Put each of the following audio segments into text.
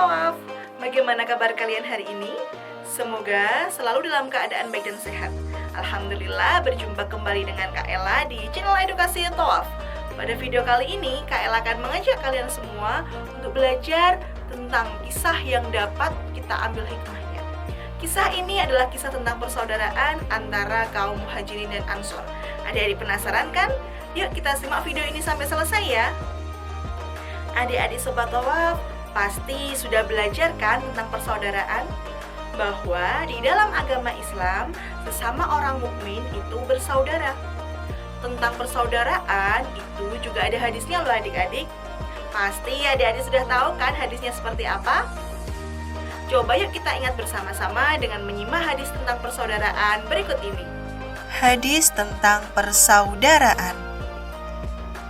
Tawaf. Bagaimana kabar kalian hari ini? Semoga selalu dalam keadaan baik dan sehat. Alhamdulillah berjumpa kembali dengan Kak Ella di channel Edukasi Tawaf. Pada video kali ini, Kak Ella akan mengajak kalian semua untuk belajar tentang kisah yang dapat kita ambil hikmahnya. Kisah ini adalah kisah tentang persaudaraan antara kaum Muhajirin dan Ansor. Adik-adik penasaran kan? Yuk kita simak video ini sampai selesai ya. Adik-adik Sobat Tawaf pasti sudah belajar kan tentang persaudaraan? Bahwa di dalam agama Islam sesama orang mukmin itu bersaudara. Tentang persaudaraan itu juga ada hadisnya loh adik-adik. Pasti adik-adik sudah tahu kan hadisnya seperti apa? Coba yuk kita ingat bersama-sama dengan menyimak hadis tentang persaudaraan berikut ini. Hadis tentang persaudaraan.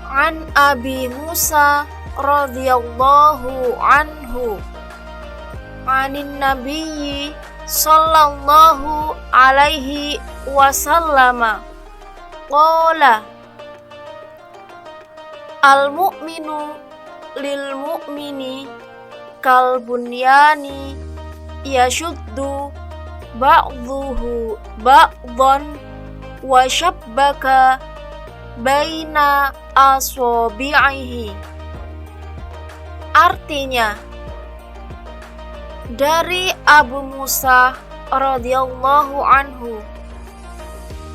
An Abi Musa radhiyallahu anhu anin nabiyyi sallallahu alaihi wasallam qala al mu'minu lil mu'mini kal bunyani yashuddu ba'dhuhu ba'dhan wa shabbaka baina asabi'ihi. Artinya, dari Abu Musa radhiyallahu anhu,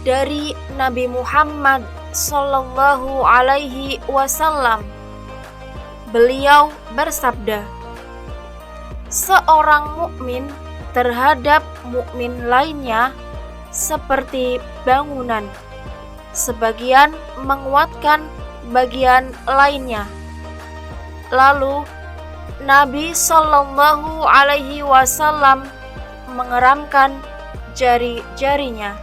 dari Nabi Muhammad sallallahu alaihi wasallam, beliau bersabda, seorang mukmin terhadap mukmin lainnya seperti bangunan, sebagian menguatkan bagian lainnya. Lalu Nabi Shallallahu Alaihi Wasallam mengeramkan jari-jarinya.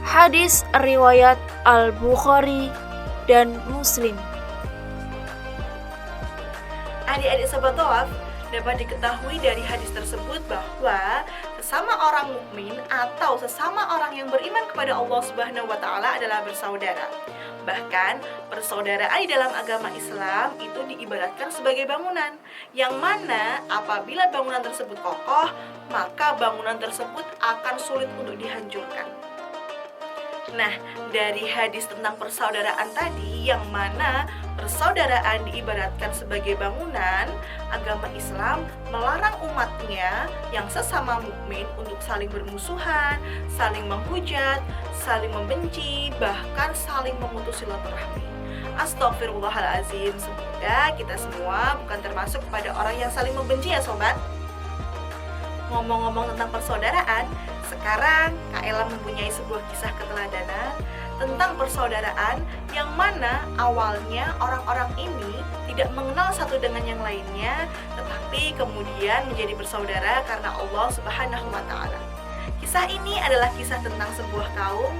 Hadis riwayat Al-Bukhari dan Muslim. Adik-adik Sobat Tawaf, dapat diketahui dari hadis tersebut bahwa sesama orang mukmin atau sesama orang yang beriman kepada Allah Subhanahu wa taala adalah bersaudara. Bahkan persaudaraan di dalam agama Islam itu diibaratkan sebagai bangunan, yang mana apabila bangunan tersebut kokoh, maka bangunan tersebut akan sulit untuk dihancurkan. Nah, dari hadis tentang persaudaraan tadi, yang mana persaudaraan diibaratkan sebagai bangunan, agama Islam melarang umatnya yang sesama mukmin untuk saling bermusuhan, saling menghujat, saling membenci, bahkan saling memutus silaturahmi. Astagfirullahaladzim, semoga kita semua bukan termasuk kepada orang yang saling membenci ya sobat. Ngomong-ngomong tentang persaudaraan, sekarang Kak Ella mempunyai sebuah kisah keteladanan tentang persaudaraan yang mana awalnya orang-orang ini tidak mengenal satu dengan yang lainnya, tetapi kemudian menjadi bersaudara karena Allah Subhanahu wa taala. Kisah ini adalah kisah tentang sebuah kaum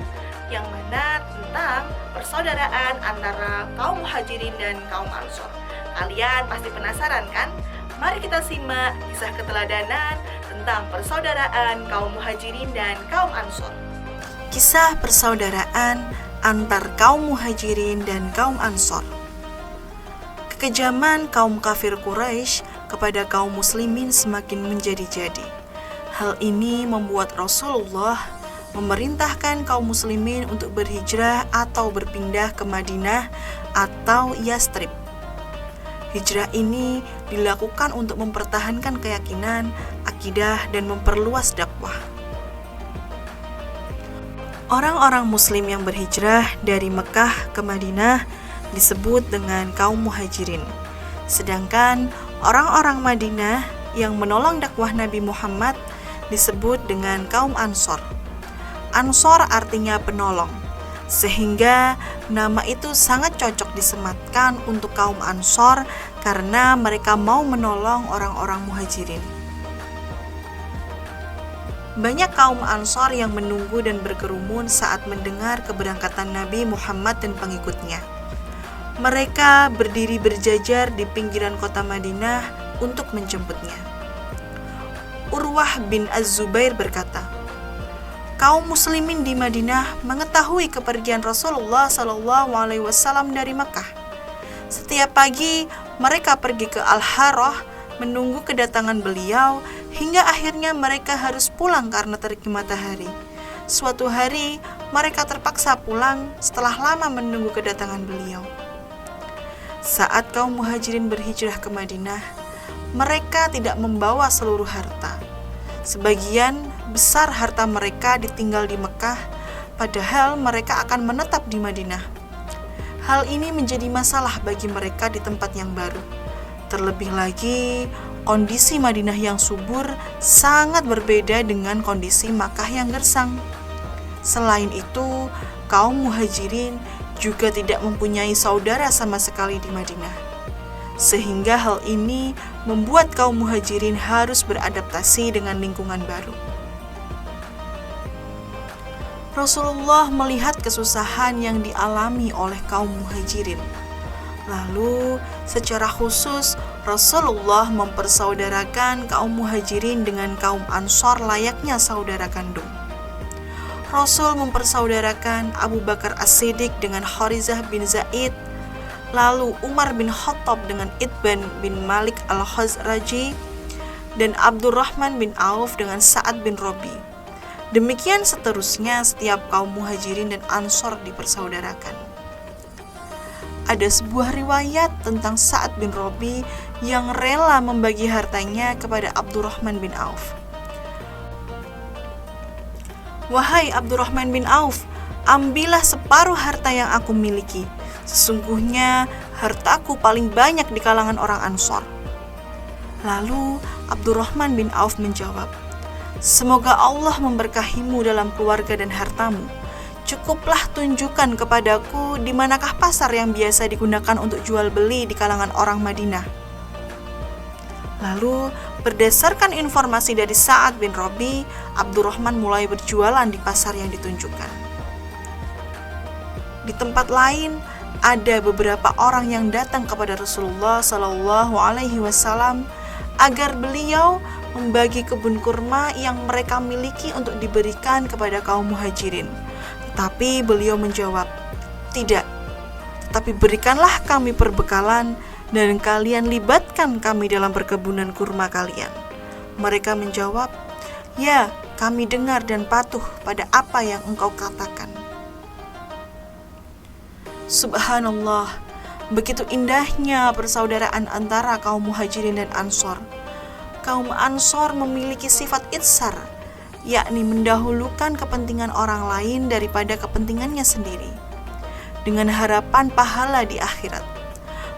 yang mana tentang persaudaraan antara kaum Muhajirin dan kaum Ansor. Kalian pasti penasaran kan? Mari kita simak kisah keteladanan tentang persaudaraan kaum Muhajirin dan kaum Ansor. Kisah persaudaraan antar kaum Muhajirin dan kaum Ansor. Kekejaman kaum kafir Quraisy kepada kaum muslimin semakin menjadi-jadi. Hal ini membuat Rasulullah memerintahkan kaum muslimin untuk berhijrah atau berpindah ke Madinah atau Yastrib. Hijrah ini dilakukan untuk mempertahankan keyakinan, akidah, dan memperluas dakwah. Orang-orang muslim yang berhijrah dari Mekah ke Madinah disebut dengan kaum Muhajirin. Sedangkan orang-orang Madinah yang menolong dakwah Nabi Muhammad disebut dengan kaum Ansor. Ansor artinya penolong, sehingga nama itu sangat cocok disematkan untuk kaum Ansor karena mereka mau menolong orang-orang Muhajirin. Banyak kaum Ansor yang menunggu dan berkerumun saat mendengar keberangkatan Nabi Muhammad dan pengikutnya. Mereka berdiri berjajar di pinggiran kota Madinah untuk menjemputnya. Urwah bin Az-Zubair berkata, kaum muslimin di Madinah mengetahui kepergian Rasulullah SAW dari Makkah. Setiap pagi mereka pergi ke Al-Harrah, menunggu kedatangan beliau hingga akhirnya mereka harus pulang karena teriknya matahari. Suatu hari mereka terpaksa pulang setelah lama menunggu kedatangan beliau. Saat kaum muhajirin berhijrah ke Madinah, mereka tidak membawa seluruh harta. Sebagian besar harta mereka ditinggal di Mekah, padahal mereka akan menetap di Madinah. Hal ini menjadi masalah bagi mereka di tempat yang baru. Terlebih lagi, kondisi Madinah yang subur sangat berbeda dengan kondisi Makkah yang gersang. Selain itu, kaum muhajirin juga tidak mempunyai saudara sama sekali di Madinah. Sehingga hal ini membuat kaum muhajirin harus beradaptasi dengan lingkungan baru. Rasulullah melihat kesusahan yang dialami oleh kaum muhajirin. Lalu, secara khusus, Rasulullah mempersaudarakan kaum muhajirin dengan kaum Ansor layaknya saudara kandung. Rasul mempersaudarakan Abu Bakar As-Siddiq dengan Harizah bin Zaid, lalu Umar bin Khattab dengan Itban bin Malik Al-Khazraji, dan Abdurrahman bin Auf dengan Sa'ad bin Rabi. Demikian seterusnya setiap kaum muhajirin dan Ansor dipersaudarakan. Ada sebuah riwayat tentang Sa'ad bin Rabi yang rela membagi hartanya kepada Abdurrahman bin Auf. "Wahai Abdurrahman bin Auf, ambillah separuh harta yang aku miliki. Sesungguhnya hartaku paling banyak di kalangan orang Ansor." Lalu Abdurrahman bin Auf menjawab, "Semoga Allah memberkahimu dalam keluarga dan hartamu. Cukuplah tunjukkan kepadaku di manakah pasar yang biasa digunakan untuk jual beli di kalangan orang Madinah." Lalu, berdasarkan informasi dari Sa'ad bin Rabi, Abdurrahman mulai berjualan di pasar yang ditunjukkan. Di tempat lain, ada beberapa orang yang datang kepada Rasulullah SAW agar beliau membagi kebun kurma yang mereka miliki untuk diberikan kepada kaum muhajirin. Tapi beliau menjawab, "Tidak, tetapi berikanlah kami perbekalan dan kalian libatkan kami dalam perkebunan kurma kalian." Mereka menjawab, "Ya, kami dengar dan patuh pada apa yang engkau katakan." Subhanallah, begitu indahnya persaudaraan antara kaum muhajirin dan Ansor. Kaum Ansor memiliki sifat itsar, yakni mendahulukan kepentingan orang lain daripada kepentingannya sendiri, dengan harapan pahala di akhirat.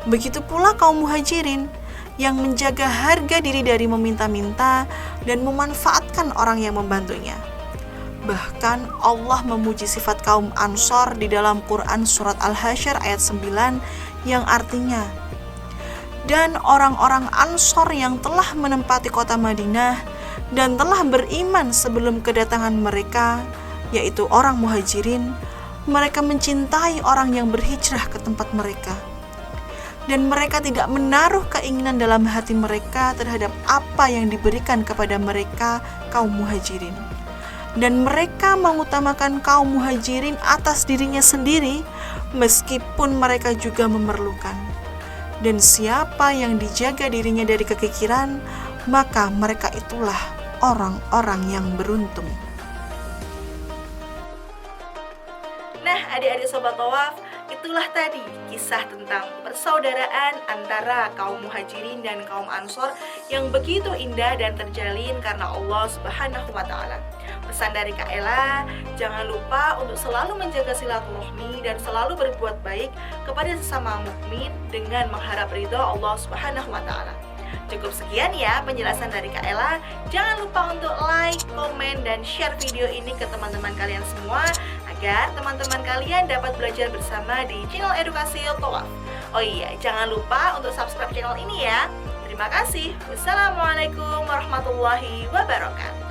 Begitu pula kaum muhajirin yang menjaga harga diri dari meminta-minta dan memanfaatkan orang yang membantunya. Bahkan Allah memuji sifat kaum Ansor di dalam Quran surat Al-Hasyr ayat 9 yang artinya, "Dan orang-orang Ansor yang telah menempati kota Madinah dan telah beriman sebelum kedatangan mereka, yaitu orang muhajirin, mereka mencintai orang yang berhijrah ke tempat mereka. Dan mereka tidak menaruh keinginan dalam hati mereka terhadap apa yang diberikan kepada mereka kaum muhajirin. Dan mereka mengutamakan kaum muhajirin atas dirinya sendiri, meskipun mereka juga memerlukan. Dan siapa yang dijaga dirinya dari kekikiran, maka mereka itulah orang-orang yang beruntung." Nah, adik-adik Sobat Thawaf, itulah tadi kisah tentang persaudaraan antara kaum muhajirin dan kaum Ansor yang begitu indah dan terjalin karena Allah Subhanahu wa Ta'ala. Pesan dari Kak Ella, jangan lupa untuk selalu menjaga silaturahmi dan selalu berbuat baik kepada sesama mukmin dengan mengharap ridho Allah Subhanahu wa Ta'ala. Cukup sekian ya penjelasan dari Kak Ella. Jangan lupa untuk like, komen, dan share video ini ke teman-teman kalian semua agar teman-teman kalian dapat belajar bersama di channel Edukasi Thawaf. Oh iya, jangan lupa untuk subscribe channel ini ya. Terima kasih. Wassalamualaikum warahmatullahi wabarakatuh.